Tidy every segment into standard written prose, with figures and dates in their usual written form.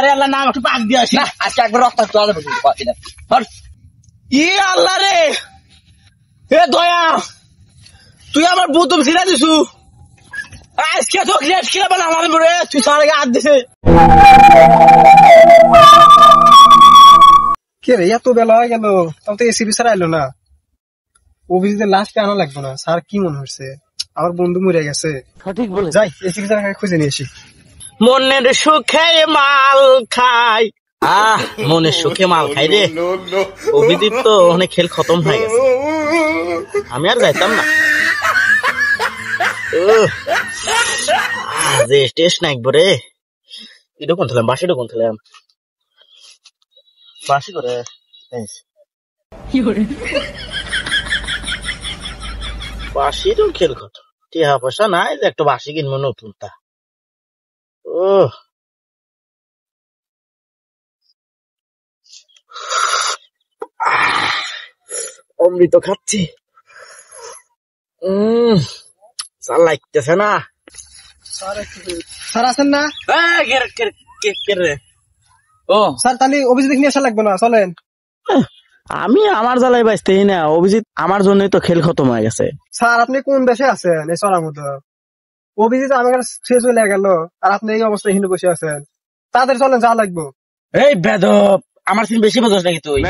আরে আল্লাহ নাম একটু পাক দিয়ে আসি। না আজকে একবার রক্তাক্ত হবে ই আল্লাহ রে, এ দয়া তুই আমার বুতুম ছিড়া দিছু। আজকে তো গ্রেট কিরা বলে আমার মরে তুই তার আগে হাত দিছে। কে রে এত বেলা হয়ে গেল তাও তো এসিবি স্যার আইলো না। অভিজিতের লাস্টে আনা লাগবে না। স্যার কি মনে হচ্ছে আমার বন্ধু মরে গেছে। সঠিক বলে যাই এসিবি স্যার খুঁজে নিয়ে আসি। মনের সুখে মাল খাই, মনের সুখে মাল খাই রে। অভিজিৎ তো অনেক খেল খতম হয়ে গেছে, আমি আর যাইতাম না। যে টেস্ট নাই বরে এটা কোন খেলাম, বাসিটা কোন খেলাম, বাসি করে বাসিরও খেল কত টিহা পয়সা নাই যে একটা বাসি কিনবো নতুন তা। ও অমৃত খাচ্ছি, চাল লাগতেছে না। স্যার আছেন না? ও স্যার তাহলে অভিজিৎ নিয়ে আসা লাগবে না, চলেন। আমি আমার জ্বালাই বাঁচতেই না, অভিজিৎ আমার জন্যই তো খেল খতম হয়ে গেছে। স্যার আপনি কোন দেশে আছেন এই চড়ার মতো? অভিজিৎ আমার শেষ হয়ে গেল আর আপনি এই অবস্থায় হিন্দু বসে আছেন। তাদের চলেন যা লাগবো। এই বেদব আমার সিন বেশি বোঝাস নাকি তুই?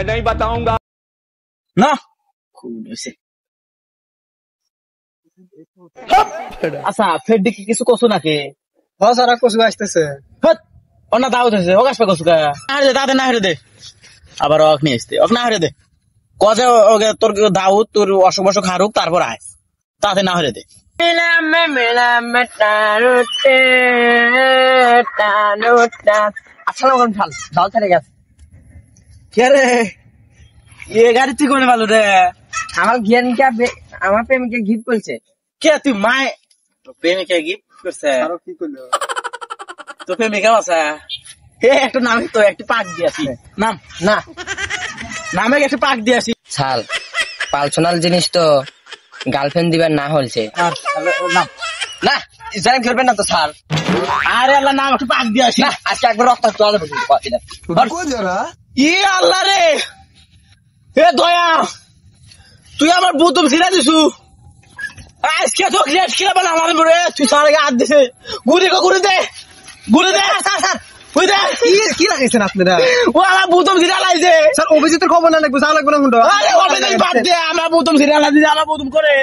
না খুব বেশি। আচ্ছা ফের দিকে কিছু কছু নাকি? হ্যাঁ স্যার কচু আসতেছে। না দাওয়াত হয়েছে ও গাছপা কছু তাদের না হেরে দে, আবার অক নিয়ে আসতে অক না হেরে দে কজে তোর দাউদ তোর অসুখ বসুখ হারুক তারপর আয়, তাতে না হেরে দে। আসসালাম দাও থেকে গেছে কে রে এ গাড়ি তুই কোনে ভালো রে? আমার জ্ঞানকে আমার প্রেমিকে গিফট করছে। কে তুই মায় প্রেমিকা গিফট করছে? আরো কি করলো তো প্রেমিকা আছে একটা নামে তো একটু পাক দিয়েছি নাম না নামে একটু পাক দিয়েছি। ছাল পার্সোনাল জিনিস তো গার্লফ্রেন্ড দিবার না হলছে নাম না জানেন খেলবেন না তো স্যার। আরে আল্লাহ নাম একটু পাক দিয়েছি। না আজকে একবার রক্তাক্ত হবে ই আল্লাহ রে, এ দয়া তুই আমার বুতুম ছিড়া দিছু। আজকে তো গ্রেট কিরা বলে আমার মরে তুই তার আগে হাত দিছে। গুলি দে গুলি দে স্যার স্যার ওই দে কি লাগাইছেন আপনারা? ও আমার বুতুম ছিড়া লাইছে। স্যার অভিজিতের খবর না লাগবে, যা লাগবে না হুন্ডা। আরে অভিজিৎ বাদ দে, আমার বুতুম ছিড়া দিছে, আমার বুতুম করে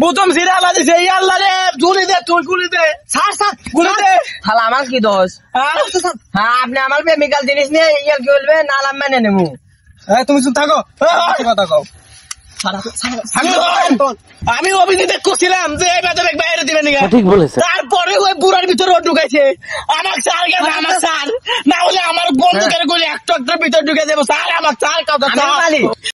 বুতুম ছিড়া দিছে। ই আল্লাহ রে গুলি দে তুই গুলি দে। স্যার স্যার গুলি দে। তাহলে আমার কি দোষ? হ্যাঁ আপনি আমার প্রেমিকাল জিনিস নিয়ে ইয়ার কি বলবে না মেনে নেবো। তুমি চুপ থাকো, কথা কও। আমি অভিজিৎ করছিলাম যে এই বেদব বাইরে দিবে না, ঠিক বলেছে। তারপরে ওই বুড়ার ভিতরে ঢুকাইছে আমার স্যার গেছে, আমার স্যার না হলে আমার বন্ধুকের গুলি একটা ভিতরে ঢুকে দেবো স্যার, আমার স্যার কথা